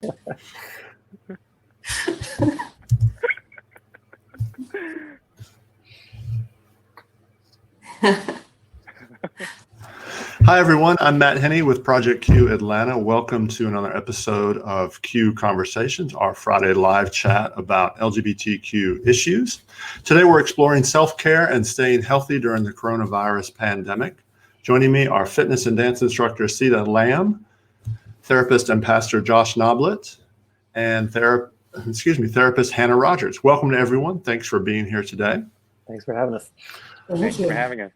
Hi, everyone. I'm Matt Henney with Project Q Atlanta. Welcome to another episode of Q Conversations, our Friday live chat about LGBTQ issues. Today, we're exploring self-care and staying healthy during the coronavirus pandemic. Joining me are fitness and dance instructor Sitha Lam, therapist and pastor Josh Noblitt, and therapist Hanna Rodgers. Welcome to everyone. Thanks for being here today. Thanks for having us. Thanks for having us.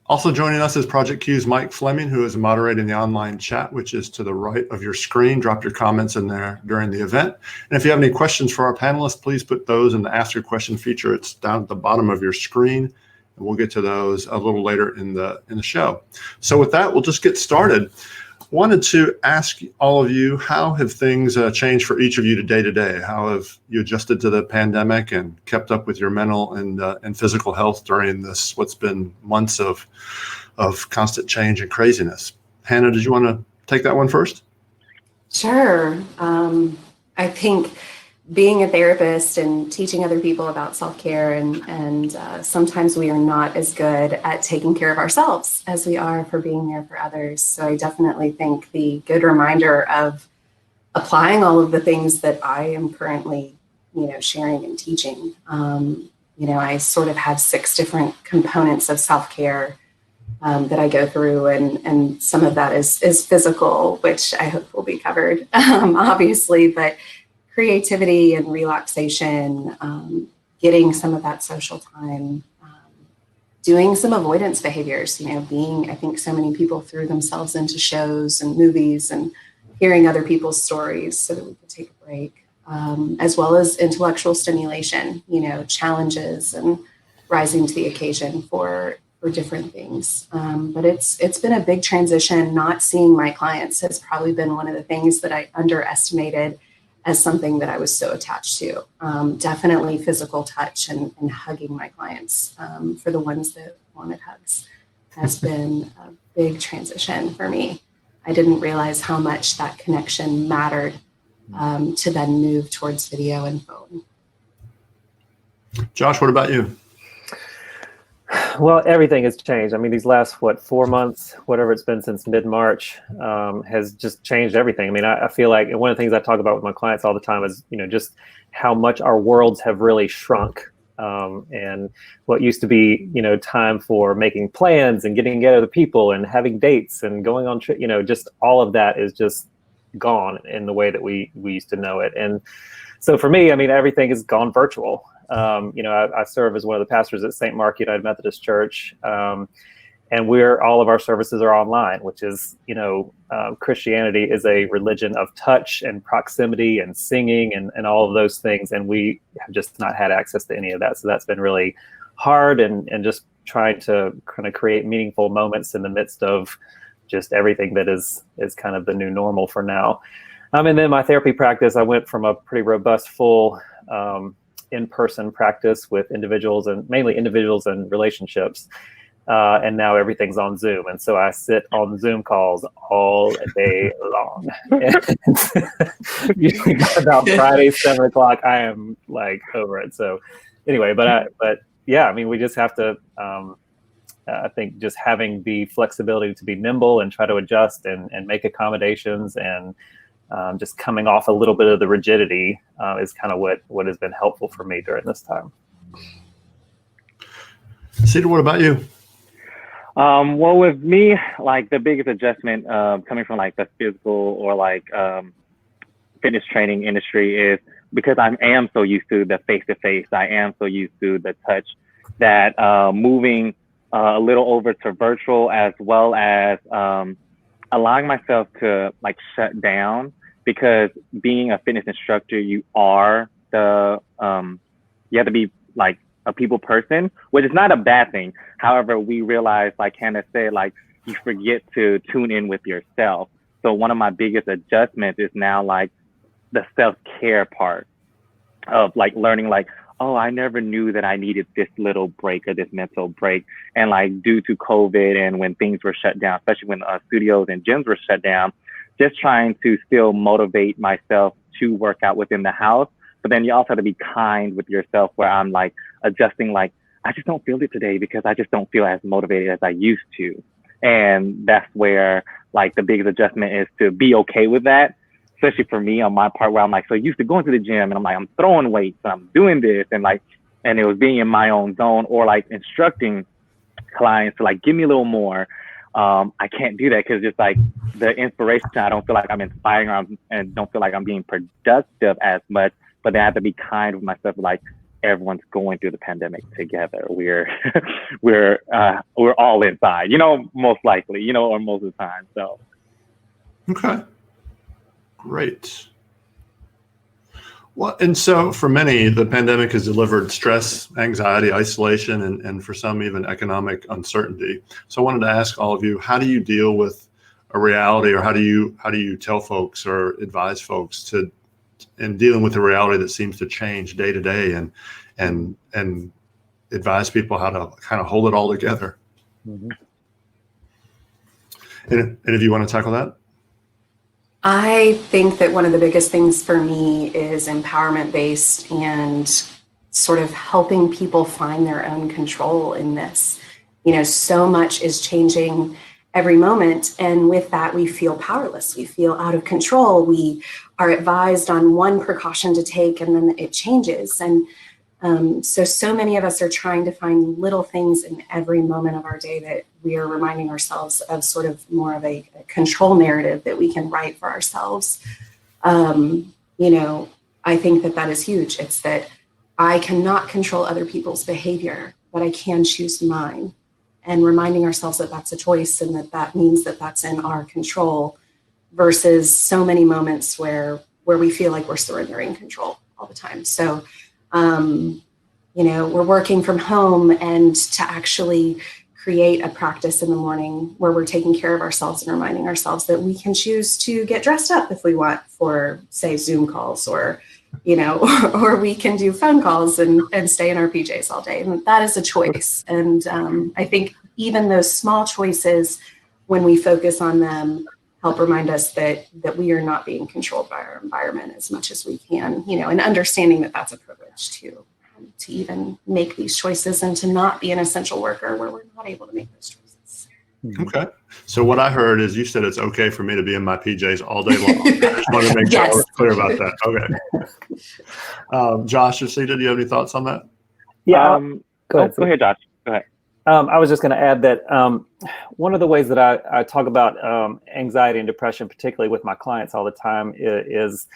Also joining us is Project Q's Mike Fleming, who is moderating the online chat, which is to the right of your screen. Drop your comments in there during the event. And if you have any questions for our panelists, please put those in the Ask Your Question feature. It's down at the bottom of your screen, and we'll get to those a little later in the show. So with that, we'll just get started. Wanted to ask all of you, how have things changed for each of you day to day? How have you adjusted to the pandemic and kept up with your mental and physical health during this, what's been months of constant change and craziness? Hanna, did you want to take that one first? Sure. I think being a therapist and teaching other people about self-care and sometimes we are not as good at taking care of ourselves as we are for being there for others. So I definitely think the good reminder of applying all of the things that I am currently, sharing and teaching. I sort of have 6 different components of self-care that I go through, and some of that is physical, which I hope will be covered, obviously, but creativity and relaxation, getting some of that social time, doing some avoidance behaviors, I think so many people threw themselves into shows and movies and hearing other people's stories so that we could take a break, as well as intellectual stimulation, challenges and rising to the occasion for different things. But it's been a big transition. Not seeing my clients has probably been one of the things that I underestimated as something that I was so attached to. Definitely physical touch and hugging my clients for the ones that wanted hugs has been a big transition for me. I didn't realize how much that connection mattered to then move towards video and phone. Josh, what about you? Well, everything has changed. I mean, these last, 4 months, whatever it's been since mid-March, has just changed everything. I mean, I feel like one of the things I talk about with my clients all the time is, just how much our worlds have really shrunk. And what used to be, time for making plans and getting together with people and having dates and going on trips, just all of that is just gone in the way that we used to know it. And so for me, I mean, everything has gone virtual. I serve as one of the pastors at St. Mark United Methodist Church, and all of our services are online, which is, Christianity is a religion of touch and proximity and singing and all of those things, and we have just not had access to any of that. So that's been really hard, and just trying to kind of create meaningful moments in the midst of just everything that is kind of the new normal for now. And then my therapy practice, I went from a pretty robust, full in-person practice with individuals and mainly individuals and relationships. And now everything's on Zoom. And so I sit on Zoom calls all day long. Usually by about Friday, 7:00, I am like over it. So anyway, but yeah, I mean, we just have to, I think just having the flexibility to be nimble and try to adjust and make accommodations and just coming off a little bit of the rigidity is kind of what has been helpful for me during this time. Sitha, what about you? Well, with me, like the biggest adjustment coming from like the physical or like fitness training industry is because I am so used to the face-to-face, I am so used to the touch, that moving a little over to virtual, as well as allowing myself to like shut down, because being a fitness instructor, you have to be like a people person, which is not a bad thing. However, we realize, like Hanna said, like you forget to tune in with yourself. So one of my biggest adjustments is now like the self-care part of like learning like, oh, I never knew that I needed this little break or this mental break. And like due to COVID and when things were shut down, especially when studios and gyms were shut down, just trying to still motivate myself to work out within the house. But then you also have to be kind with yourself, where I'm like adjusting, like, I just don't feel it today because I just don't feel as motivated as I used to. And that's where like the biggest adjustment is to be okay with that, especially for me on my part, where I'm like so used to going to the gym and I'm like, I'm throwing weights and I'm doing this, and like, and it was being in my own zone, or like instructing clients to like, give me a little more. I can't do that because just like the inspiration, I don't feel like I'm inspiring and don't feel like I'm being productive as much. But then I have to be kind with myself, like everyone's going through the pandemic together. We're we're all inside, most likely, or most of the time. So Okay, great. Well, and so for many, the pandemic has delivered stress, anxiety, isolation, and for some even economic uncertainty. So I wanted to ask all of you, how do you deal with a reality, or how do you tell folks or advise folks in dealing with a reality that seems to change day to day, and advise people how to kind of hold it all together? Mm-hmm. And if you want to tackle that. I think that one of the biggest things for me is empowerment based and sort of helping people find their own control in this. So much is changing every moment. And with that, we feel powerless. We feel out of control. We are advised on one precaution to take, and then it changes. And so many of us are trying to find little things in every moment of our day that we are reminding ourselves of, sort of more of a control narrative that we can write for ourselves. I think that is huge. It's that I cannot control other people's behavior, but I can choose mine. And reminding ourselves that that's a choice, and that means that that's in our control, versus so many moments where we feel like we're surrendering control all the time. So we're working from home, and to actually create a practice in the morning where we're taking care of ourselves and reminding ourselves that we can choose to get dressed up if we want for, say, Zoom calls, or, or we can do phone calls and stay in our PJs all day. And that is a choice. And I think even those small choices, when we focus on them, help remind us that we are not being controlled by our environment as much as we can, and understanding that that's a privilege too, to even make these choices, and to not be an essential worker where we're not able to make those choices. Okay. So what I heard is you said it's okay for me to be in my PJs all day long. I just wanted to make sure I was clear about that. Okay. Josh or Sitha, do you have any thoughts on that? Yeah. Go ahead, Josh. Go ahead. I was just going to add that one of the ways that I talk about anxiety and depression, particularly with my clients all the time, is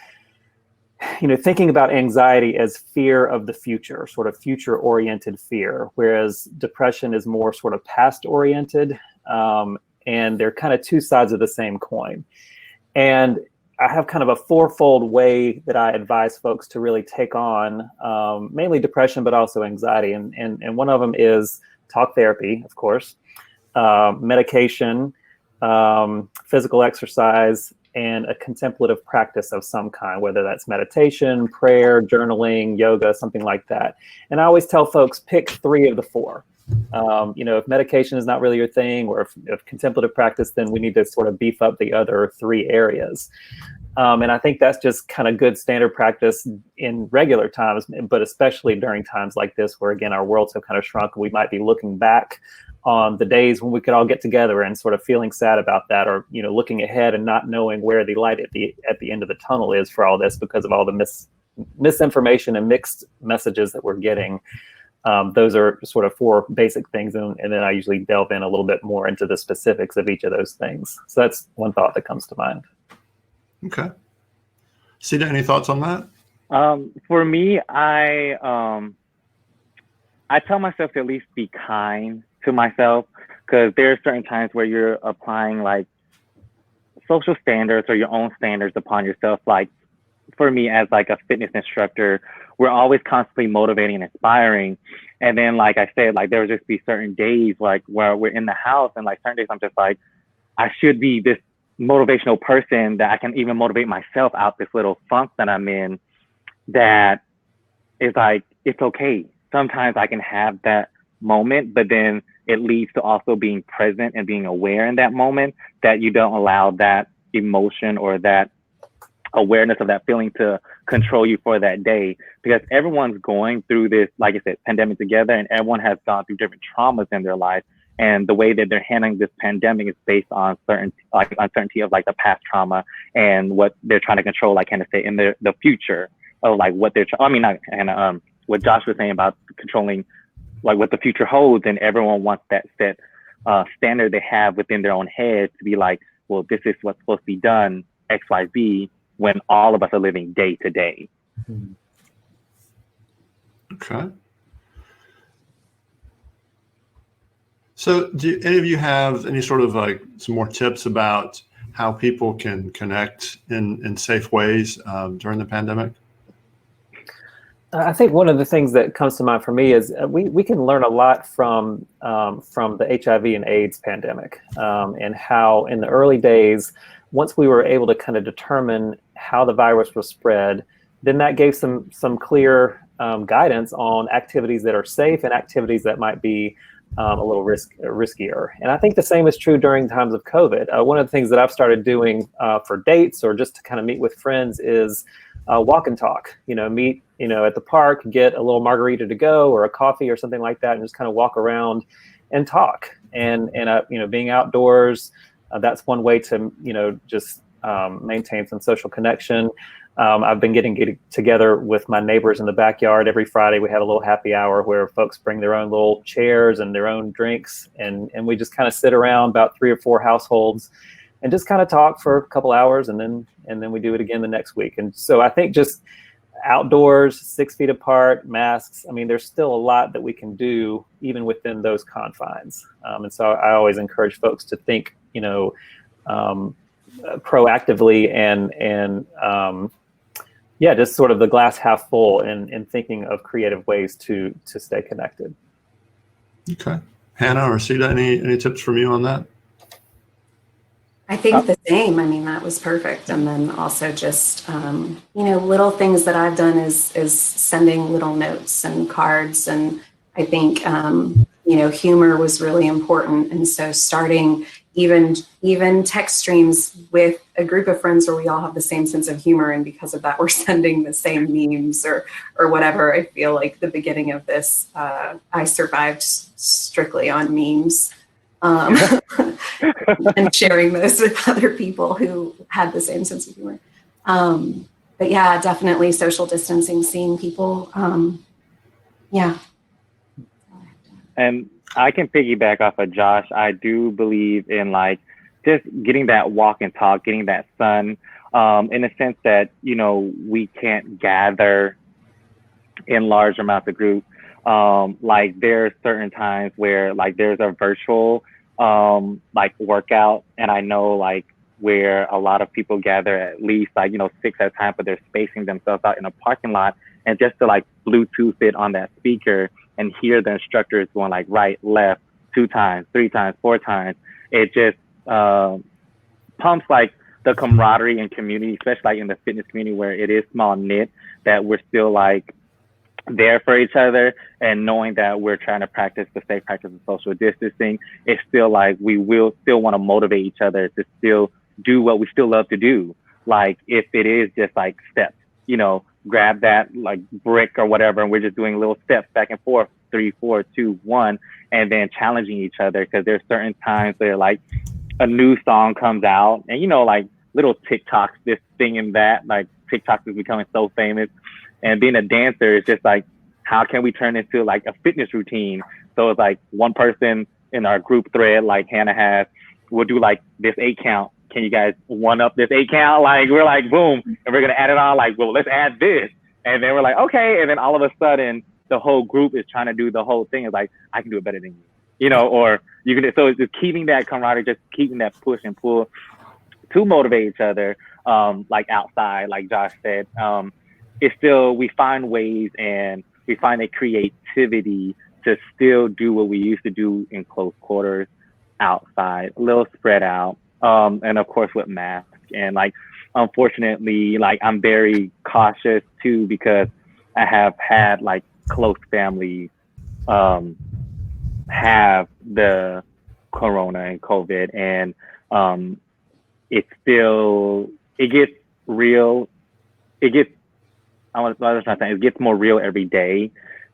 thinking about anxiety as fear of the future, sort of future-oriented fear, whereas depression is more sort of past-oriented, and they're kind of two sides of the same coin. And I have kind of a fourfold way that I advise folks to really take on mainly depression, but also anxiety. And one of them is talk therapy, of course, medication, physical exercise, and a contemplative practice of some kind, whether that's meditation, prayer, journaling, yoga, something like that. And I always tell folks, pick 3 of the 4. If medication is not really your thing, or if contemplative practice, then we need to sort of beef up the other 3 areas. And I think that's just kind of good standard practice in regular times, but especially during times like this, where again, our worlds have kind of shrunk. We might be looking back on the days when we could all get together and sort of feeling sad about that, or, looking ahead and not knowing where the light at the end of the tunnel is for all this, because of all the misinformation and mixed messages that we're getting. Those are sort of 4 basic things. And then I usually delve in a little bit more into the specifics of each of those things. So that's one thought that comes to mind. Okay. Sitha, any thoughts on that? For me, I tell myself to at least be kind to myself, because there are certain times where you're applying like social standards or your own standards upon yourself. Like for me, as like a fitness instructor, we're always constantly motivating and inspiring. And then, like I said, like there will just be certain days like where we're in the house, and like certain days I'm just like, I should be this motivational person that I can even motivate myself out this little funk that I'm in, that is like, it's okay. Sometimes I can have that moment, but then it leads to also being present and being aware in that moment, that you don't allow that emotion or that awareness of that feeling to control you for that day, because everyone's going through this, like I said, pandemic together, and everyone has gone through different traumas in their life. And the way that they're handling this pandemic is based on certain like uncertainty of like the past trauma and what they're trying to control, like Hannah said, in the future of like what they're what Josh was saying about controlling like what the future holds. And everyone wants that set standard they have within their own head to be like, well, this is what's supposed to be done, XYZ, when all of us are living day to day. Okay. So do any of you have any sort of like some more tips about how people can connect in safe ways during the pandemic? I think one of the things that comes to mind for me is we can learn a lot from the HIV and AIDS pandemic, and how in the early days, once we were able to kind of determine how the virus was spread, then that gave some clear guidance on activities that are safe and activities that might be a little riskier. And I think the same is true during times of COVID. One of the things that I've started doing for dates or just to kind of meet with friends is walk and talk. Meet at the park, get a little margarita to go or a coffee or something like that, and just kind of walk around and talk. And being outdoors, that's one way to just maintain some social connection. I've been getting together with my neighbors in the backyard every Friday. We have a little happy hour where folks bring their own little chairs and their own drinks, and we just kind of sit around, about 3 or 4 households, and just kind of talk for a couple hours, and then we do it again the next week. And so I think just outdoors, 6 feet apart, masks. I mean, there's still a lot that we can do even within those confines. And so I always encourage folks to think, proactively and just sort of the glass half full and thinking of creative ways to stay connected. Okay. Hannah or Sitha, any tips from you on that? I think the same. I mean, that was perfect. And then also just, little things that I've done is sending little notes and cards. And I think, humor was really important. And so starting even text streams with a group of friends where we all have the same sense of humor. And because of that, we're sending the same memes or whatever. I feel like the beginning of this, I survived strictly on memes. And sharing those with other people who had the same sense of humor. But yeah, definitely social distancing, seeing people. Yeah. And I can piggyback off of Josh. I do believe in like just getting that walk and talk, getting that sun, in the sense that, we can't gather in large amounts of group. Like there's certain times where like there's a virtual like workout, and I know like where a lot of people gather at least like 6 at a time, but they're spacing themselves out in a parking lot, and just to like Bluetooth it on that speaker and hear the instructors going like right, left, 2 times, 3 times, 4 times. It just pumps like the camaraderie and community, especially like in the fitness community where it is small knit, that we're still like there for each other, and knowing that we're trying to practice the safe practice of social distancing. It's still like we will still want to motivate each other to still do what we still love to do. Like if it is just like steps, grab that like brick or whatever, and we're just doing little steps back and forth, 3, 4, 2, 1, and then challenging each other, because there's certain times where like a new song comes out, and like little TikToks, this thing and that, like TikTok is becoming so famous. And being a dancer is just like, how can we turn into like a fitness routine? So it's like one person in our group thread, like Hannah has, we'll do like this 8 count. Can you guys one up this 8 count? Like we're like, boom, and we're gonna add it on. Like, well, let's add this, and then we're like, okay, and then all of a sudden the whole group is trying to do the whole thing. Is like, I can do it better than you, or you can. So it's just keeping that camaraderie, just keeping that push and pull to motivate each other. Like outside, like Josh said. It's still, we find ways and we find a creativity to still do what we used to do in close quarters outside, a little spread out. And of course with masks. And like, unfortunately, like I'm very cautious too, because I have had like close family have the corona and COVID. And it gets real. It gets it gets more real every day,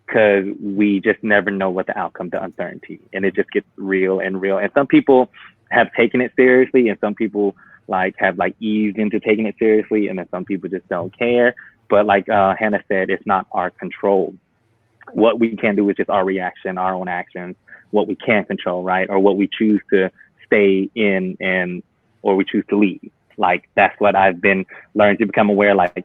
because we just never know what the outcome, the uncertainty, and it just gets real and real. And some people have taken it seriously, and some people have eased into taking it seriously, and then some people just don't care. But like Hanna said, it's not our control. What we can do is just our reaction, our own actions, what we can control, right? Or what we choose to stay in or we choose to leave. Like, that's what I've been learning to become aware. Like,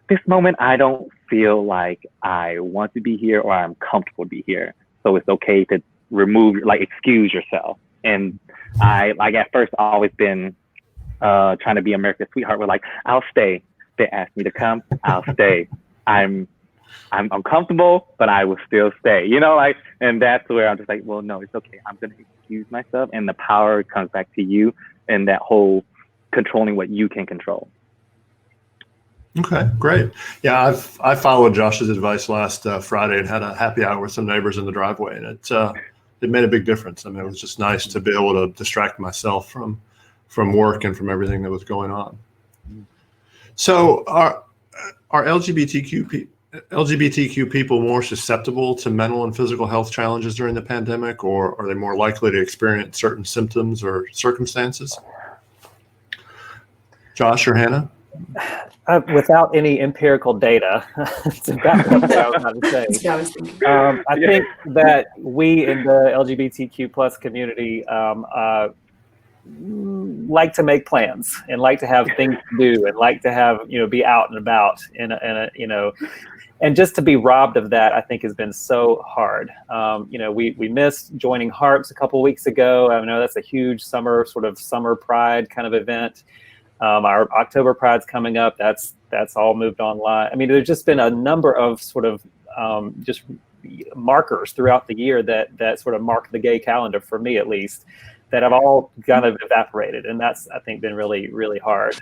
this moment, I don't feel like I want to be here or I'm comfortable to be here. So it's okay to excuse yourself. And I, at first, always been trying to be America's sweetheart. We're like, I'll stay. They asked me to come, I'll stay. I'm uncomfortable, but I will still stay, and that's where I'm just like, well, no, it's okay. I'm going to excuse myself, and the power comes back to you, and that whole controlling what you can control. Okay, great. Yeah, I followed Josh's advice last Friday and had a happy hour with some neighbors in the driveway, and it made a big difference. I mean, it was just nice to be able to distract myself from work and from everything that was going on. So are LGBTQ people more susceptible to mental and physical health challenges during the pandemic, or are they more likely to experience certain symptoms or circumstances? Josh or Hanna? Without any empirical data to back up what I was about to say, I think that we in the LGBTQ plus community like to make plans and like to have things to do and like to have, be out and about and just to be robbed of that, I think has been so hard. We missed joining Harps a couple of weeks ago. I know that's a huge summer pride kind of event. Our October Pride's coming up. That's all moved online. I mean, there's just been a number of just markers throughout the year that sort of mark the gay calendar, for me at least, that have all kind of evaporated. And that's, I think, been really, really hard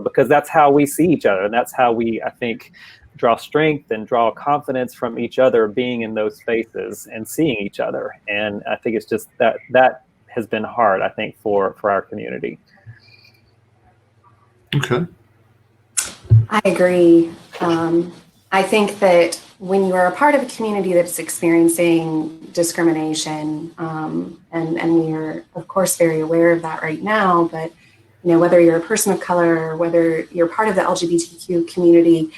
because that's how we see each other. And that's how we, I think, draw strength and draw confidence from each other, being in those spaces and seeing each other. And I think it's just that has been hard, I think, for our community. Okay. I agree. I think that when you are a part of a community that's experiencing discrimination, and we are, of course, very aware of that right now, but whether you're a person of color or whether you're part of the LGBTQ community,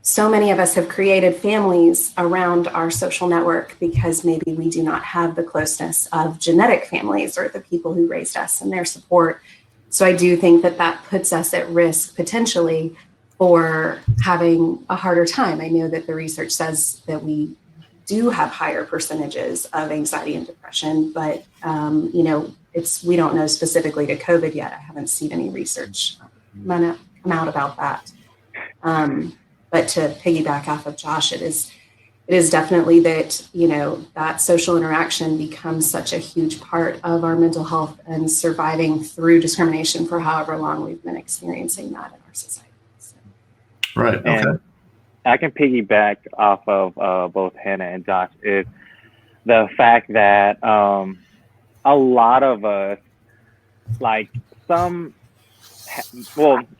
so many of us have created families around our social network because maybe we do not have the closeness of genetic families or the people who raised us and their support. So I do think that puts us at risk potentially for having a harder time. I know that the research says that we do have higher percentages of anxiety and depression, but we don't know specifically to COVID yet. I haven't seen any research come out about that. But to piggyback off of Josh, it is definitely that, that social interaction becomes such a huge part of our mental health and surviving through discrimination for however long we've been experiencing that in our society. So. Right. Okay. And I can piggyback off of both Hanna and Josh is the fact that a lot of us,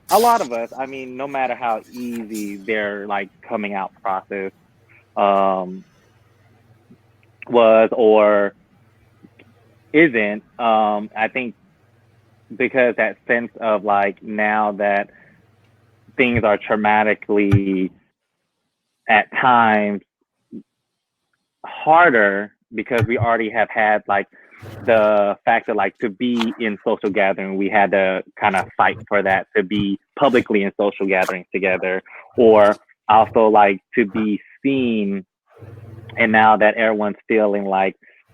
a lot of us, I mean, no matter how easy their coming out process was or isn't, I think because that sense of now that things are traumatically at times harder because we already have had the fact that to be in social gathering, we had to kind of fight for that, to be publicly in social gatherings together, or also to be seen. And now that everyone's feeling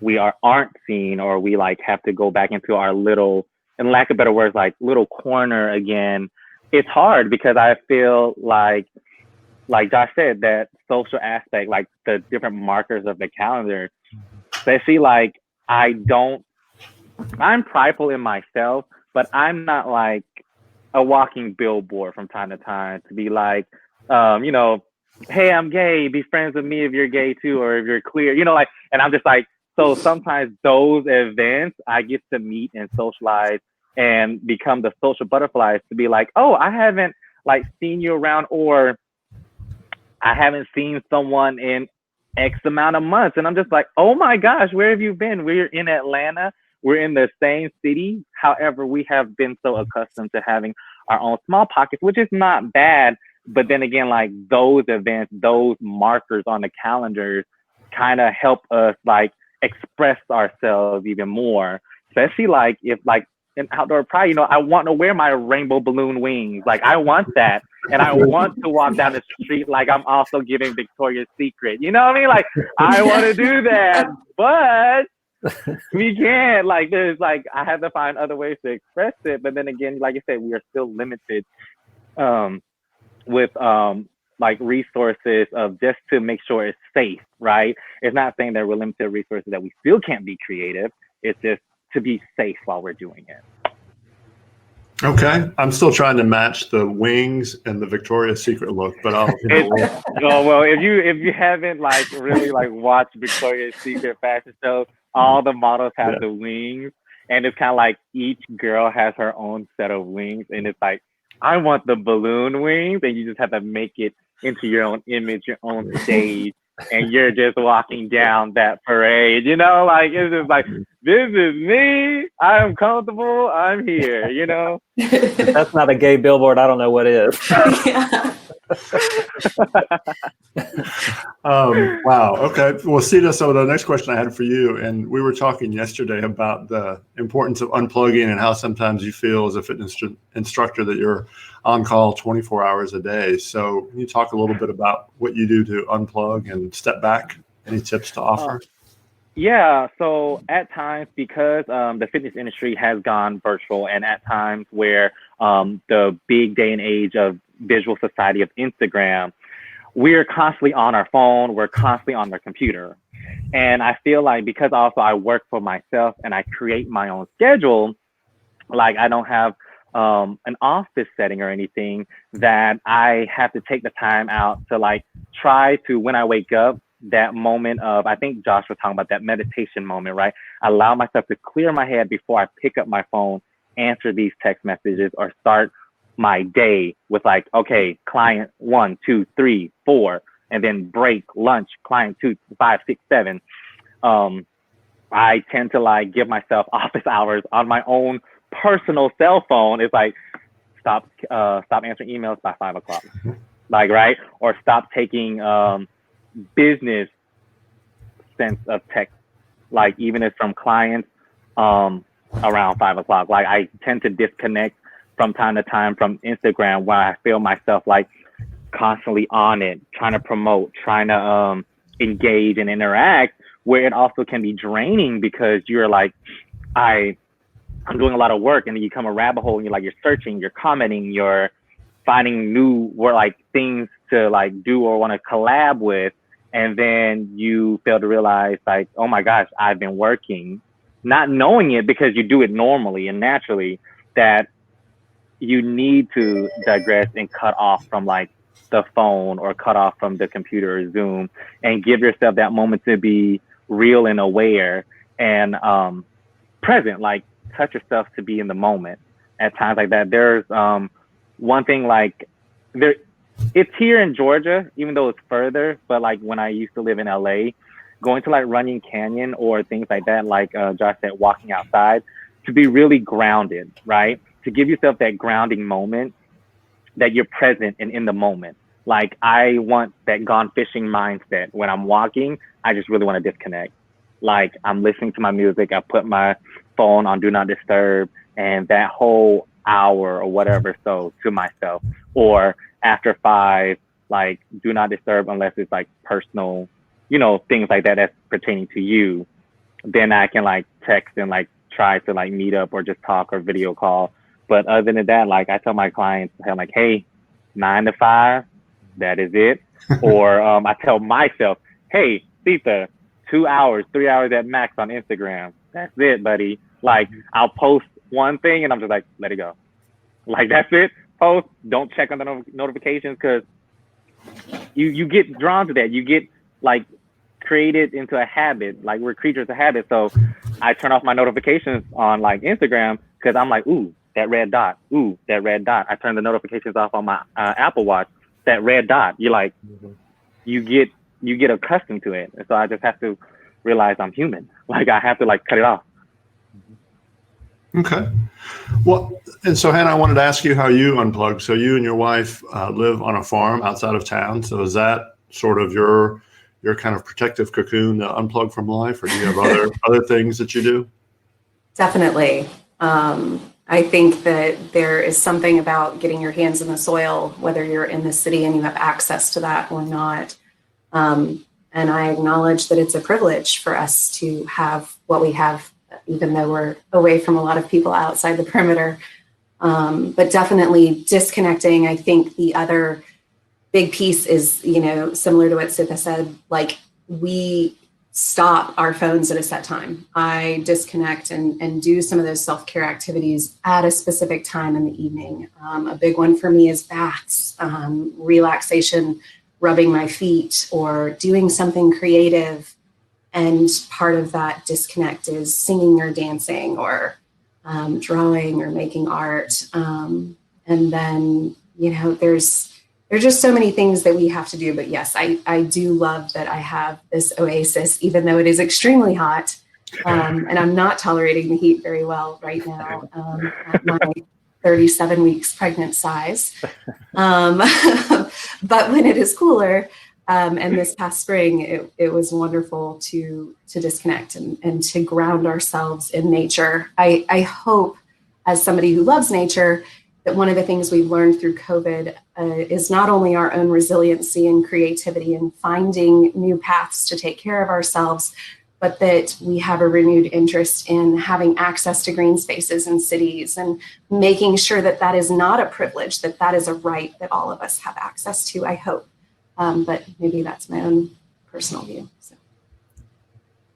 we aren't seen, or we have to go back into our little, in lack of better words, little corner again, it's hard because I feel like Josh said, that social aspect, the different markers of the calendar, especially I'm prideful in myself, but I'm not a walking billboard from time to time to be hey, I'm gay, be friends with me if you're gay too, or if you're queer, and I'm just so sometimes those events I get to meet and socialize and become the social butterflies to be like, oh, I haven't like seen you around, or I haven't seen someone in X amount of months. And I'm just like, oh my gosh, where have you been? We're in Atlanta. We're in the same city. However, we have been so accustomed to having our own small pockets, which is not bad. But then again, like those events, those markers on the calendars kind of help us like express ourselves even more. Especially like if like in outdoor pride, you know, I want to wear my rainbow balloon wings. Like I want that. And I want to walk down the street like I'm also giving Victoria's Secret. You know what I mean? Like I want to do that, but we can't. Like there's like I have to find other ways to express it. But then again, like I said, we are still limited with like resources of just to make sure it's safe, right? It's not saying that we're limited resources that we still can't be creative. It's just to be safe while we're doing it. Okay, I'm still trying to match the wings and the Victoria's Secret look, but I'll. Oh well, if you haven't like really like watched Victoria's Secret fashion shows, all the models have the wings, and it's kind of like each girl has her own set of wings, and it's like I want the balloon wings, and you just have to make it into your own image, your own stage, and you're just walking down that parade, you know, like it's just like this is me. I'm comfortable. I'm here, you know. If that's not a gay billboard, I don't know what is. Yeah. Wow. Okay. Well, Sitha, so the next question I had for you, and we were talking yesterday about the importance of unplugging and how sometimes you feel as a fitness instructor that you're on call 24 hours a day. So can you talk a little bit about what you do to unplug and step back? Any tips to offer? Yeah, so at times, because the fitness industry has gone virtual, and at times where the big day and age of visual society of Instagram, we're constantly on our phone, we're constantly on our computer. And I feel like because also I work for myself and I create my own schedule, like I don't have an office setting or anything that I have to take the time out to like try to, when I wake up, that moment of, I think Josh was talking about that meditation moment, right? I allow myself to clear my head before I pick up my phone, answer these text messages, or start my day with like, okay, client 1, 2, 3, 4, and then break, lunch, client 2, 5, 6, 7. I tend to like give myself office hours on my own personal cell phone. It's like, stop answering emails by 5 o'clock, like, right? Or stop taking business sense of text, like even if from clients around 5 o'clock. Like I tend to disconnect from time to time from Instagram, where I feel myself like constantly on it, trying to promote, trying to engage and interact, where it also can be draining because you're like, I'm doing a lot of work, and then you come a rabbit hole and you're searching, you're commenting, you're finding new like things to like do or want to collab with. And then you fail to realize like, oh my gosh, I've been working, not knowing it because you do it normally and naturally, that you need to digress and cut off from like the phone or cut off from the computer or Zoom, and give yourself that moment to be real and aware and present, like touch yourself to be in the moment at times like that. There's one thing like it's here in Georgia, even though it's further, but like when I used to live in LA, going to like Runyon Canyon or things like that, like Josh said, walking outside, to be really grounded, right? To give yourself that grounding moment that you're present and in the moment. Like I want that gone fishing mindset. When I'm walking, I just really want to disconnect. Like I'm listening to my music, I put my phone on Do Not Disturb, and that whole hour or whatever, so to myself. Or after 5, like Do Not Disturb unless it's like personal, you know, things like that that's pertaining to you. Then I can like text and like try to like meet up or just talk or video call. But other than that, like I tell my clients, I'm like, hey, 9 to 5, that is it. Or I tell myself, hey, Sitha, 2 hours, 3 hours at max on Instagram. That's it, buddy. Like I'll post one thing and I'm just like, let it go. Like that's it. Post, don't check on the notifications, because you get drawn to that. You get like created into a habit. Like we're creatures of habit. So I turn off my notifications on like Instagram because I'm like, ooh, that red dot. Ooh, that red dot. I turn the notifications off on my Apple Watch. That red dot. You're like, you get accustomed to it. And so I just have to realize I'm human. Like I have to like cut it off. Okay. Well, and so Hannah, I wanted to ask you how you unplug. So you and your wife live on a farm outside of town. So is that sort of your kind of protective cocoon to unplug from life, or do you have other things that you do? Definitely. I think that there is something about getting your hands in the soil, whether you're in the city and you have access to that or not. And I acknowledge that it's a privilege for us to have what we have, even though we're away from a lot of people outside the perimeter. But definitely disconnecting. I think the other big piece is, similar to what Sitha said, like we stop our phones at a set time. I disconnect and do some of those self-care activities at a specific time in the evening. A big one for me is baths, relaxation, rubbing my feet, or doing something creative. And part of that disconnect is singing or dancing or drawing or making art. And then, there's just so many things that we have to do. But yes, I do love that I have this oasis, even though it is extremely hot. And I'm not tolerating the heat very well right now at my 37 weeks pregnant size. But when it is cooler, and this past spring, it was wonderful to disconnect and to ground ourselves in nature. I hope, as somebody who loves nature, that one of the things we've learned through COVID is not only our own resiliency and creativity and finding new paths to take care of ourselves, but that we have a renewed interest in having access to green spaces in cities and making sure that that is not a privilege, that that is a right that all of us have access to, I hope. But maybe that's my own personal view. So.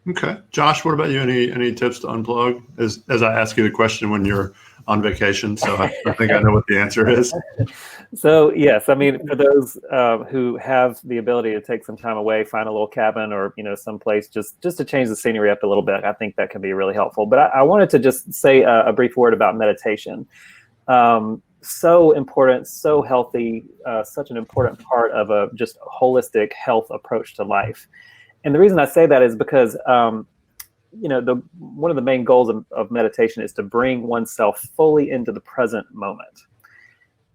Okay. Josh, what about you? Any tips to unplug? As I ask you the question when you're on vacation, so I think I know what the answer is. So yes, I mean, for those who have the ability to take some time away, find a little cabin or some place just to change the scenery up a little bit, I think that can be really helpful. But I wanted to just say a brief word about meditation. So important, so healthy, such an important part of a just holistic health approach to life. And the reason I say that is because one of the main goals of meditation is to bring oneself fully into the present moment.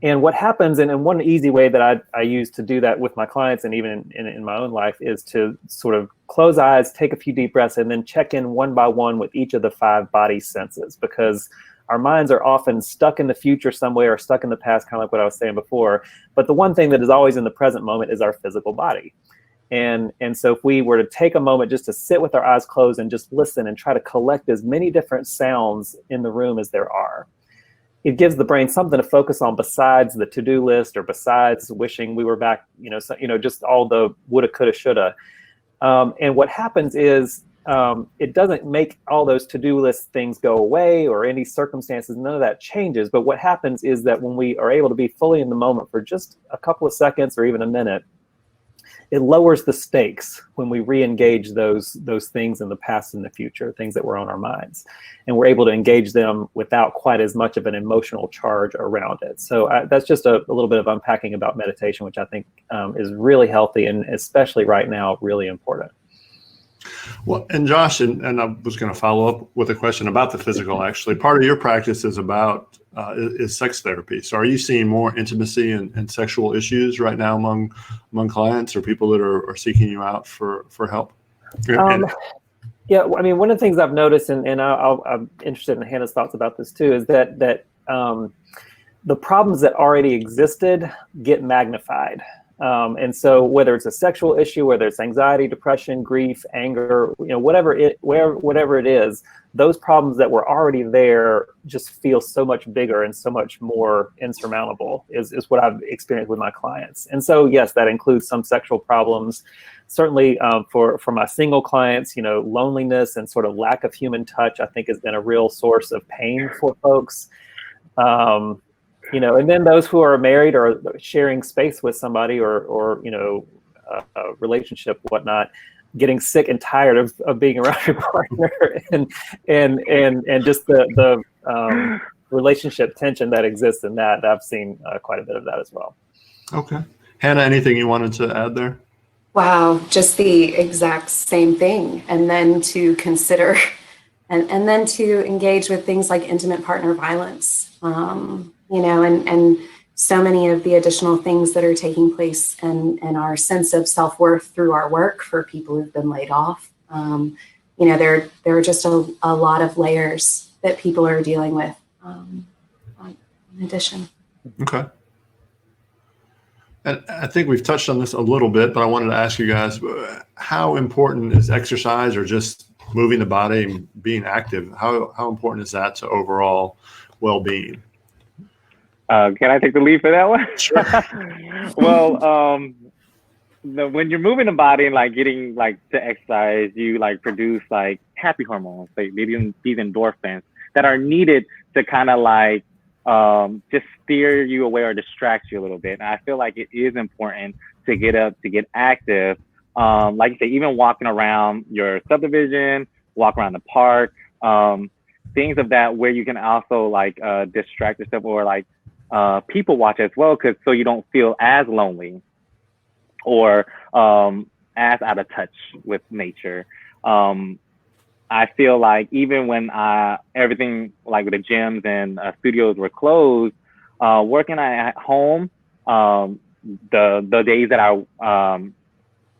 And what happens, and one easy way that I use to do that with my clients and even in my own life, is to sort of close eyes, take a few deep breaths, and then check in one by one with each of the 5 body senses, because our minds are often stuck in the future somewhere or stuck in the past, kind of like what I was saying before. But the one thing that is always in the present moment is our physical body. And so if we were to take a moment just to sit with our eyes closed and just listen and try to collect as many different sounds in the room as there are, it gives the brain something to focus on besides the to-do list or besides wishing we were back, just all the woulda, coulda, shoulda. And what happens is it doesn't make all those to-do list things go away or any circumstances, none of that changes. But what happens is that when we are able to be fully in the moment for just a couple of seconds or even a minute, it lowers the stakes when we re-engage those things in the past and the future, things that were on our minds. And we're able to engage them without quite as much of an emotional charge around it. So that's just a little bit of unpacking about meditation, which I think is really healthy and especially right now, really important. Well, and Josh, and I was going to follow up with a question about the physical. Actually, part of your practice is about is sex therapy. So, are you seeing more intimacy and sexual issues right now among clients or people that are seeking you out for help? Yeah, I mean, one of the things I've noticed, and I'm interested in Hannah's thoughts about this too, is that the problems that already existed get magnified. And so whether it's a sexual issue, whether it's anxiety, depression, grief, anger, whatever it is, those problems that were already there just feel so much bigger and so much more insurmountable is what I've experienced with my clients. And so, yes, that includes some sexual problems. Certainly for my single clients, loneliness and sort of lack of human touch, I think has been a real source of pain for folks. And then those who are married or sharing space with somebody or a relationship, whatnot, getting sick and tired of being around your partner and just the relationship tension that exists in that. I've seen quite a bit of that as well. Okay. Hannah, anything you wanted to add there? Wow, just the exact same thing. And then to consider and then to engage with things like intimate partner violence, and so many of the additional things that are taking place and our sense of self-worth through our work for people who've been laid off. There are just a lot of layers that people are dealing with in addition. Okay. And I think we've touched on this a little bit, but I wanted to ask you guys, how important is exercise or just moving the body and being active? How important is that to overall well-being? Can I take the lead for that one? Sure. Well, when you're moving the body and like getting like to exercise, you like produce like happy hormones, like maybe these endorphins that are needed to kind of like just steer you away or distract you a little bit. And I feel like it is important to get up, to get active. Like you say, even walking around your subdivision, walk around the park, things of that where you can also like distract yourself or like people watch as well, so you don't feel as lonely or as out of touch with nature. I feel like even when everything like with the gyms and studios were closed, working at home, the days that I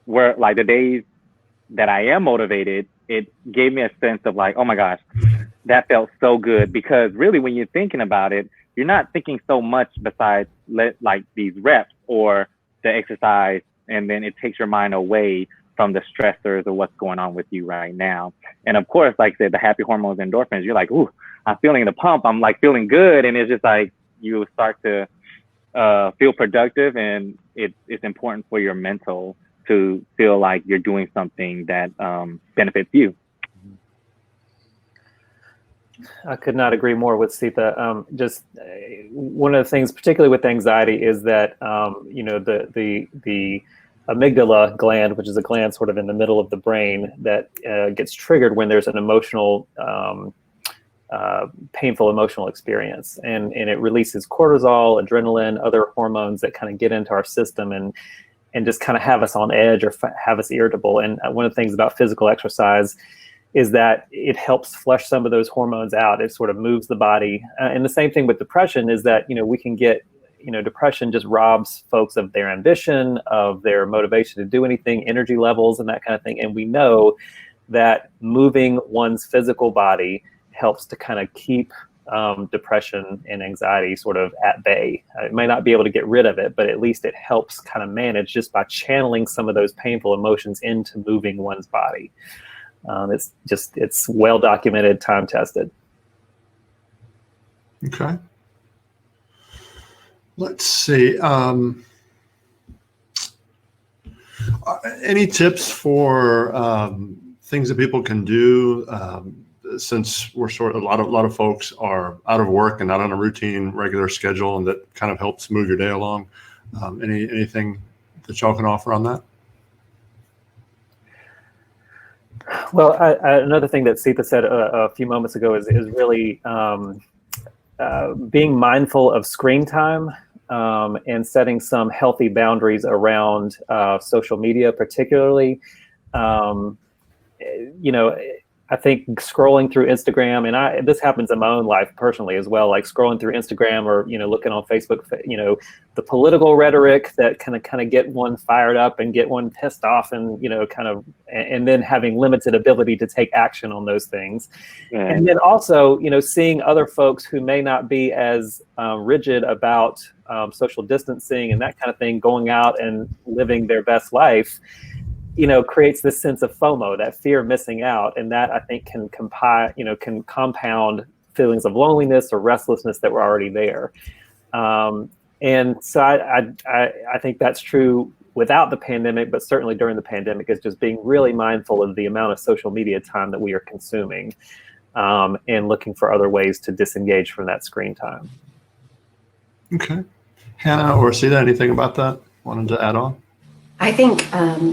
were like the days that I am motivated, it gave me a sense of like, oh my gosh, that felt so good. Because really, when you're thinking about it, you're not thinking so much besides like these reps or the exercise, and then it takes your mind away from the stressors of what's going on with you right now. And of course, like I said, the happy hormones, endorphins, you're like, ooh, I'm feeling the pump. I'm like feeling good. And it's just like, you start to feel productive, and it's important for your mental to feel like you're doing something that benefits you. I could not agree more with Sitha. Just one of the things, particularly with anxiety, is that the amygdala gland, which is a gland sort of in the middle of the brain that gets triggered when there's an emotional, painful emotional experience, and it releases cortisol, adrenaline, other hormones that kind of get into our system and just kind of have us on edge or have us irritable. And one of the things about physical exercise is that it helps flush some of those hormones out. It sort of moves the body. And the same thing with depression is that, we can get, depression just robs folks of their ambition, of their motivation to do anything, energy levels and that kind of thing. And we know that moving one's physical body helps to kind of keep depression and anxiety sort of at bay. It might not be able to get rid of it, but at least it helps kind of manage just by channeling some of those painful emotions into moving one's body. It's well documented, time tested. Okay. Let's see. Any tips for things that people can do since we're a lot of folks are out of work and not on a routine, regular schedule, and that kind of helps move your day along? Anything that y'all can offer on that? Well, another thing that Sitha said a few moments ago is really being mindful of screen time and setting some healthy boundaries around social media, particularly. I think scrolling through Instagram, and this happens in my own life personally as well, like scrolling through Instagram or, looking on Facebook, the political rhetoric that kind of get one fired up and get one pissed off and, and then having limited ability to take action on those things. Yeah. And then also, seeing other folks who may not be as rigid about social distancing and that kind of thing, going out and living their best life, creates this sense of FOMO, that fear of missing out. And that I think can compound feelings of loneliness or restlessness that were already there. And so I think that's true without the pandemic, but certainly during the pandemic, is just being really mindful of the amount of social media time that we are consuming and looking for other ways to disengage from that screen time. Okay. Hanna or Sitha, anything about that? Wanted to add on? I think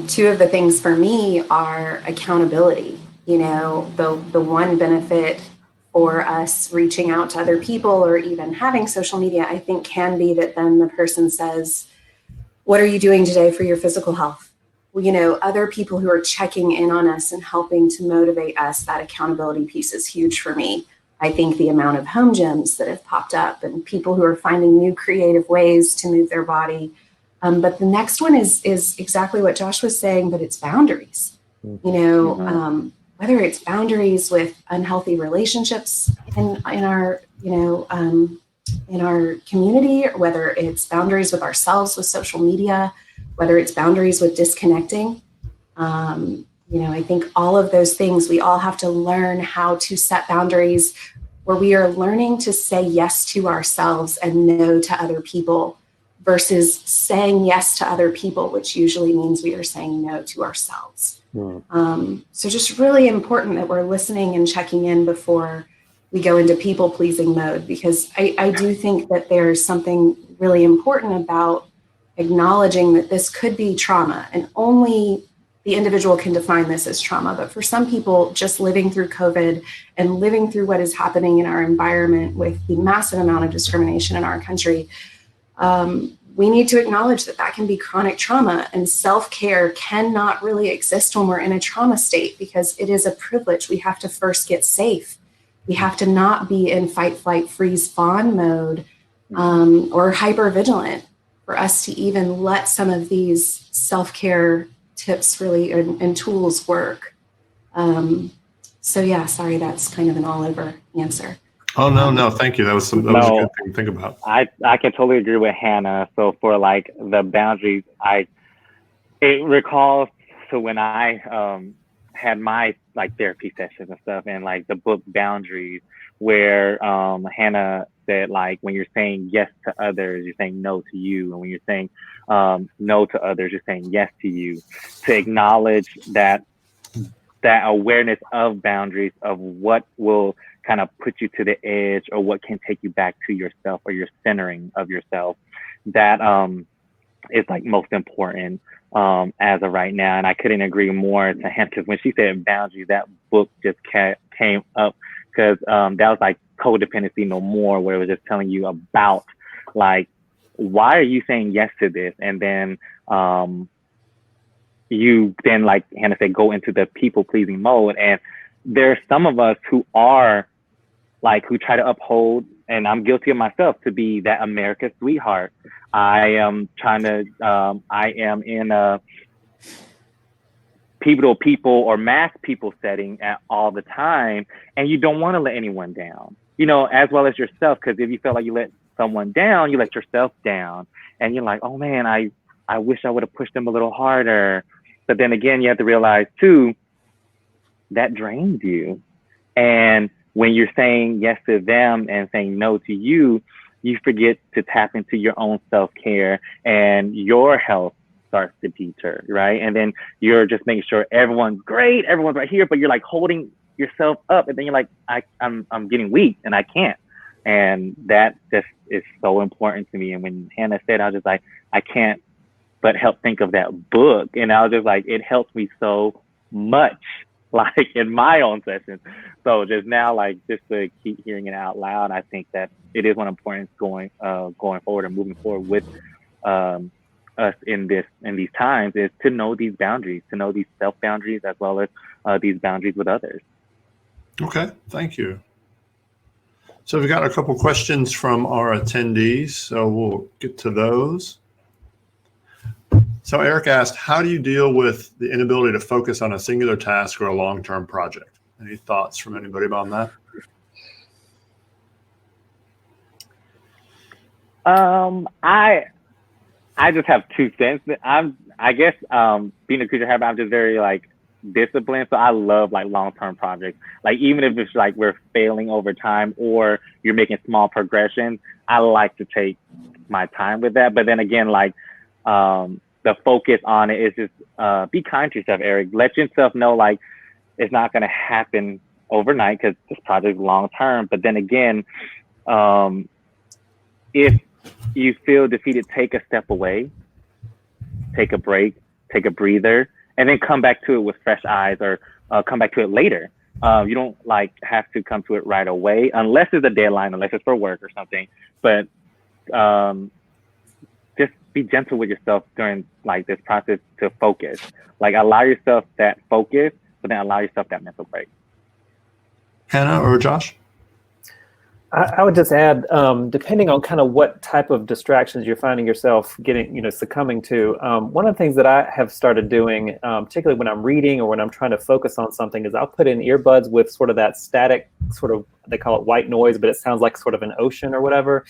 two of the things for me are accountability. The one benefit for us reaching out to other people or even having social media, I think can be that then the person says, what are you doing today for your physical health? Well, you know, other people who are checking in on us and helping to motivate us, that accountability piece is huge for me. I think the amount of home gyms that have popped up and people who are finding new creative ways to move their body. But the next one is exactly what Josh was saying, but it's boundaries. You know, whether it's boundaries with unhealthy relationships in our, you know, in our community, or whether it's boundaries with ourselves with social media, whether it's boundaries with disconnecting. You know, I think all of those things, we all have to learn how to set boundaries where we are learning to say yes to ourselves and no to other people versus saying yes to other people, which usually means we are saying no to ourselves. So just really important that we're listening and checking in before we go into people pleasing mode, because I do think that there's something really important about acknowledging that this could be trauma, and only the individual can define this as trauma. But for some people, just living through COVID and living through what is happening in our environment with the massive amount of discrimination in our country, we need to acknowledge that that can be chronic trauma, and self-care cannot really exist when we're in a trauma state, because it is a privilege. We have to first get safe. We have to not be in fight, flight, freeze, fawn mode or hyper-vigilant for us to even let some of these self-care tips really and tools work. So yeah, sorry, that's kind of an all over answer. Oh, no, thank you. That was a good thing to think about. I can totally agree with Hannah. So for like the boundaries, it recalls to when I had my like therapy sessions and stuff, and like the book Boundaries, where Hannah said, like, when you're saying yes to others, you're saying no to you. And when you're saying no to others, you're saying yes to you. To acknowledge that awareness of boundaries, of what will kind of put you to the edge, or what can take you back to yourself, or your centering of yourself, that is like most important as of right now. And I couldn't agree more to Hannah, because when she said boundaries, that book just came up, because that was like Codependency No More, where it was just telling you about, like, why are you saying yes to this? And then you then, like Hannah said, go into the people pleasing mode. And there's some of us who are like, who try to uphold, and I'm guilty of myself, to be that America's sweetheart. I am in a people or mass people setting at all the time, and you don't want to let anyone down, you know, as well as yourself, because if you feel like you let someone down, you let yourself down, and you're like, oh man, I wish I would have pushed them a little harder. But then again, you have to realize too, that drains you. And when you're saying yes to them and saying no to you, you forget to tap into your own self-care, and your health starts to deter, right? And then you're just making sure everyone's great, everyone's right here, but you're like holding yourself up, and then you're like, I'm getting weak and I can't. And that just is so important to me. And when Hannah said, I was just like, I can't but help think of that book. And I was just like, it helps me so much, like in my own sessions. So just now, like, just to keep hearing it out loud, I think that it is one importance going forward and moving forward with us in these times, is to know these boundaries, to know these self boundaries, as well as these boundaries with others. Okay, thank you. So we've got a couple questions from our attendees, so we'll get to those. So Eric asked, how do you deal with the inability to focus on a singular task or a long-term project? Any thoughts from anybody about that? I just have 2 cents. I guess being a creature habit, I'm just very like disciplined. So I love like long-term projects. Like, even if it's like we're failing over time or you're making small progressions, I like to take my time with that. But then again, like the focus on it is just be kind to yourself, Eric. Let yourself know, like, it's not going to happen overnight, because this project is long-term. But then again, if you feel defeated, take a step away, take a break, take a breather, and then come back to it with fresh eyes, or come back to it later. You don't like have to come to it right away unless it's a deadline, unless it's for work or something. But just be gentle with yourself during like this process to focus. Like allow yourself that focus, but then allow yourself that mental break. Hannah or Josh? I would just add, depending on kind of what type of distractions you're finding yourself getting, succumbing to, one of the things that I have started doing, particularly when I'm reading or when I'm trying to focus on something, is I'll put in earbuds with sort of that static sort of, they call it white noise, but it sounds like sort of an ocean or whatever.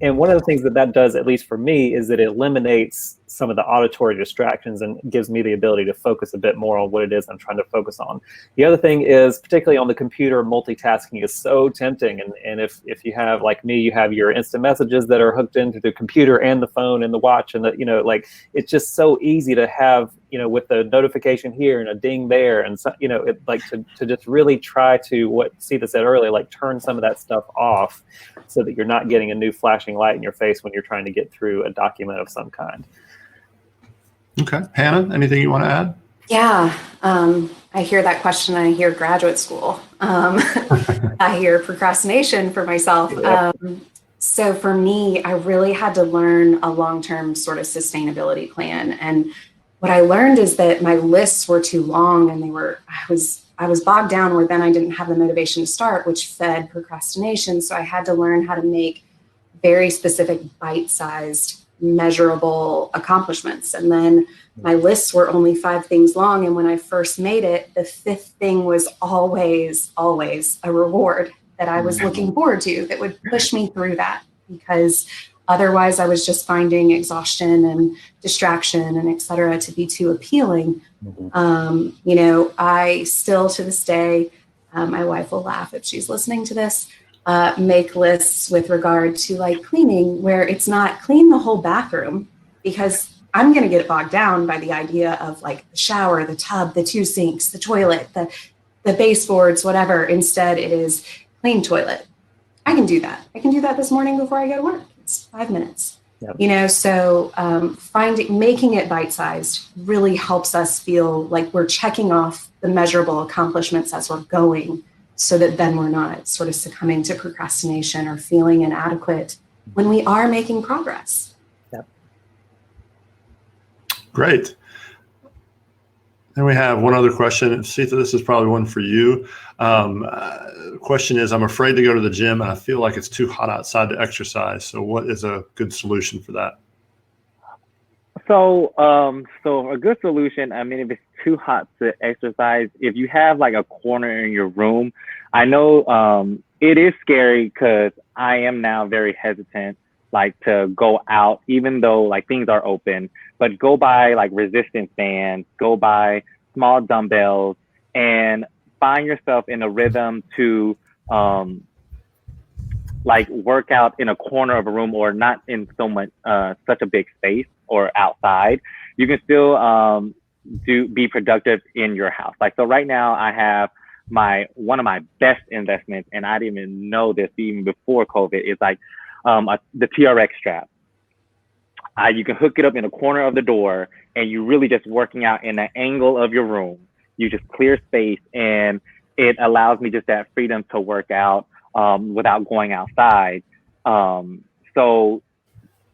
And one of the things that does, at least for me, is that it eliminates some of the auditory distractions and gives me the ability to focus a bit more on what it is I'm trying to focus on. The other thing is, particularly on the computer, multitasking is so tempting. And if you have, like me, you have your instant messages that are hooked into the computer and the phone and the watch, and like it's just so easy to have, with the notification here and a ding there, and so, to just really try to, what Sitha said earlier, like turn some of that stuff off so that you're not getting a new flashing light in your face when you're trying to get through a document of some kind. Okay. Hannah, anything you want to add? Yeah, I hear that question. I hear graduate school. I hear procrastination for myself. Yep. So for me, I really had to learn a long-term sort of sustainability plan. And what I learned is that my lists were too long, and I was bogged down where then I didn't have the motivation to start, which fed procrastination. So I had to learn how to make very specific, bite-sized, measurable accomplishments. And then my lists were only 5 things long. And when I first made it, the 5th thing was always a reward that I was looking forward to that would push me through that, because otherwise I was just finding exhaustion and distraction and et cetera to be too appealing. I still to this day, my wife will laugh if she's listening to this, make lists with regard to like cleaning, where it's not clean the whole bathroom, because I'm going to get bogged down by the idea of like the shower, the tub, the 2 sinks, the toilet, the baseboards, whatever. Instead, it is clean toilet. I can do that. I can do that this morning before I go to work. It's 5 minutes. Yep. So making it bite-sized really helps us feel like we're checking off the measurable accomplishments as we're going, so that then we're not sort of succumbing to procrastination or feeling inadequate when we are making progress. Yep. Great. Then we have one other question. Sitha, this is probably one for you. The question is, I'm afraid to go to the gym and I feel like it's too hot outside to exercise. So what is a good solution for that? So a good solution, I mean, if it's too hot to exercise, if you have like a corner in your room, I know it is scary, because I am now very hesitant, like to go out, even though like things are open, but go buy like resistance bands, go buy small dumbbells, and find yourself in a rhythm to like work out in a corner of a room, or not in so much such a big space or outside. You can still be productive in your house. Like, so right now I have one of my best investments, and I didn't even know this even before COVID, is like the TRX strap. You can hook it up in a corner of the door, and you're really just working out in an angle of your room. You just clear space, and it allows me just that freedom to work out without going outside. So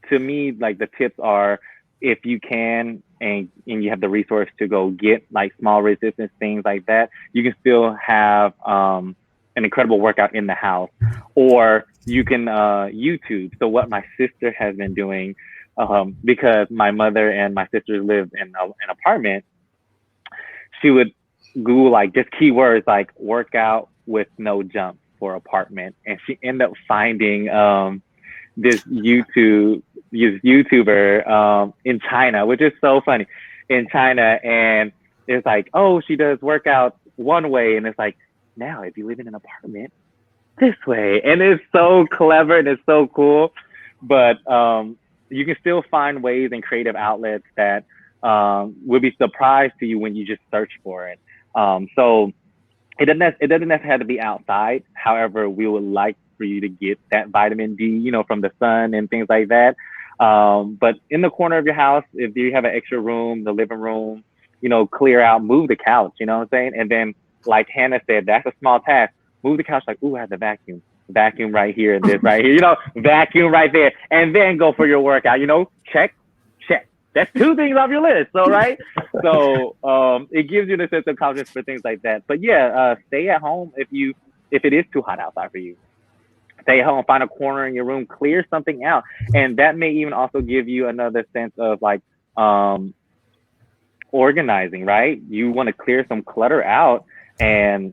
to me, like the tips are, if you can, and you have the resource to go get like small resistance things like that, you can still have an incredible workout in the house. Or you can YouTube. So what my sister has been doing, because my mother and my sisters live in an apartment, she would Google like just keywords like workout with no jump for apartment, and she ended up finding this YouTuber in China, which is so funny, in China. And it's like, oh, she does workouts one way, and it's like, now if you live in an apartment, this way. And it's so clever and it's so cool. But you can still find ways and creative outlets that will be surprised to you when you just search for it. So it doesn't necessarily have to be outside. However, we would like for you to get that vitamin D, from the sun and things like that. But in the corner of your house, if you have an extra room, the living room, clear out, move the couch, you know what I'm saying? And then like Hannah said, that's a small task. Move the couch, like, ooh, I have the vacuum. Vacuum right here and this right here, you know, vacuum right there, and then go for your workout, you know, check. That's 2 things off your list. So, right. So, it gives you the sense of confidence for things like that. But yeah, stay at home if it is too hot outside for you. Stay at home, find a corner in your room, clear something out. And that may even also give you another sense of like, organizing, right? You want to clear some clutter out, and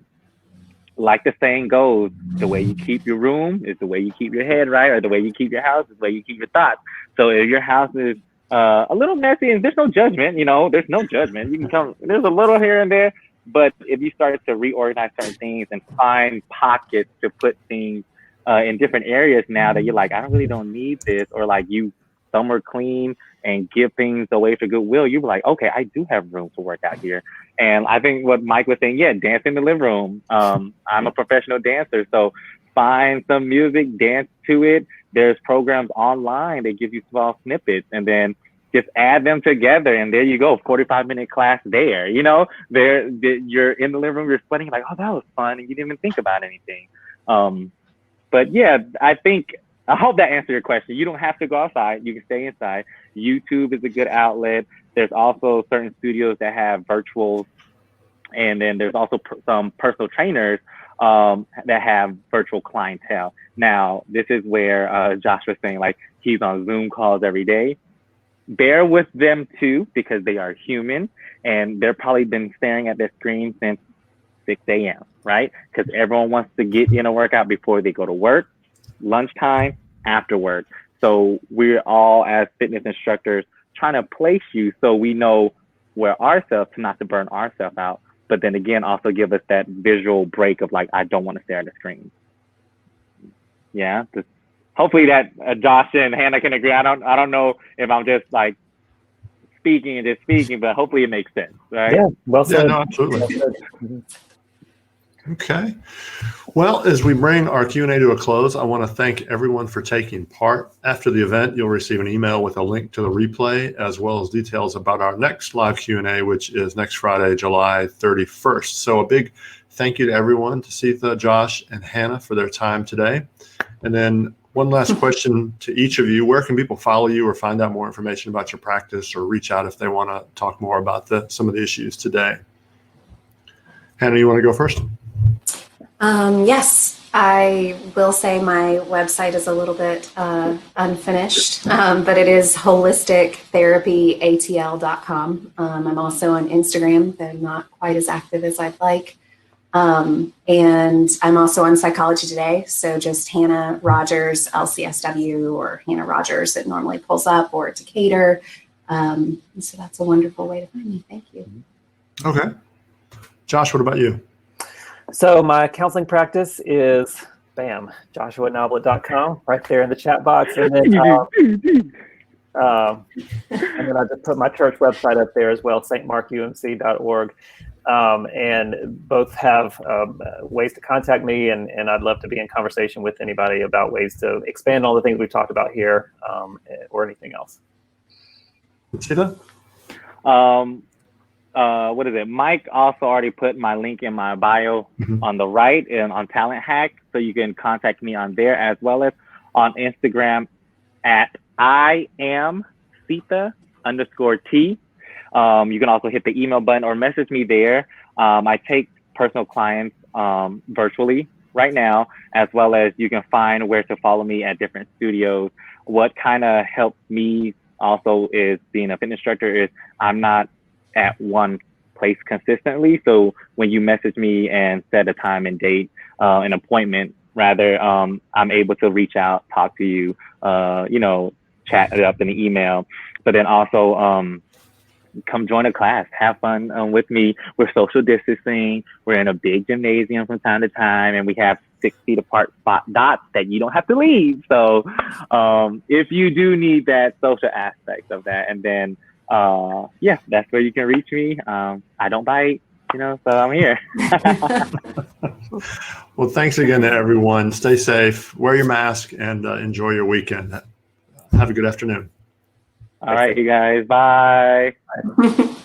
like the saying goes, the way you keep your room is the way you keep your head, right? Or the way you keep your house is the way you keep your thoughts. So if your house is a little messy, and there's no judgment, you know, there's no judgment. You can come, there's a little here and there, but if you start to reorganize certain things and find pockets to put things in different areas now that you're like, I really don't need this, or like you somewhere clean and give things away for goodwill, you're like, okay, I do have room to work out here. And I think what Mike was saying, yeah, dance in the living room. I'm a professional dancer, so find some music, dance to it. There's programs online that give you small snippets, and then just add them together, and there you go, 45-minute class there. You know, you're in the living room, you're sweating, like, oh, that was fun, and you didn't even think about anything. But yeah, I hope that answered your question. You don't have to go outside. You can stay inside. YouTube is a good outlet. There's also certain studios that have virtuals. And then there's also some personal trainers that have virtual clientele. Now, this is where Josh was saying, like, he's on Zoom calls every day. Bear with them too, because they are human, and they're probably been staring at their screen since 6 a.m., right? Because everyone wants to get in a workout before they go to work, lunchtime, after work. So we're all, as fitness instructors, trying to place you so we know where ourselves, to not to burn ourselves out, but then again, also give us that visual break of like, I don't want to stare at the screen. Yeah, hopefully that Josh and Hannah can agree. I don't know if I'm just like speaking, but hopefully it makes sense, right? Yeah, well said. Yeah, no, absolutely. Okay. Well, as we bring our Q&A to a close, I want to thank everyone for taking part. After the event, you'll receive an email with a link to the replay, as well as details about our next live Q&A, which is next Friday, July 31st. So a big thank you to everyone, to Sitha, Josh, and Hannah for their time today. And then one last question to each of you. Where can people follow you or find out more information about your practice, or reach out if they want to talk more about some of the issues today? Hannah, you want to go first? Yes, I will say my website is a little bit unfinished, but it is holistictherapyatl.com. I'm also on Instagram, though not quite as active as I'd like. And I'm also on Psychology Today. So just Hanna Rodgers, LCSW, or Hanna Rodgers, it normally pulls up, or Decatur. So that's a wonderful way to find me. Thank you. Okay. Josh, what about you? So my counseling practice is, joshuanoblitt.com, right there in the chat box. And then, and then I just put my church website up there as well, stmarkumc.org. And both have ways to contact me, and I'd love to be in conversation with anybody about ways to expand on the things we've talked about here, or anything else. Sitha? What is it? Mike also already put my link in my bio on the right and on Talent Hack, so you can contact me on there, as well as on Instagram at IamSitha_T. You can also hit the email button or message me there. I take personal clients virtually right now, as well as you can find where to follow me at different studios. What kind of helps me also is being a fitness instructor is I'm not at one place consistently. So when you message me and set a time and date, an appointment, rather, I'm able to reach out, talk to you, chat it up in the email. But then also come join a class, have fun with me. We're social distancing. We're in a big gymnasium from time to time, and we have 6 feet apart spot dots that you don't have to leave. So if you do need that social aspect of that, and then that's where you can reach me. I don't bite, so I'm here. Well, thanks again to everyone. Stay safe, wear your mask, and enjoy your weekend. Have a good afternoon. All right, you guys. Bye. Bye.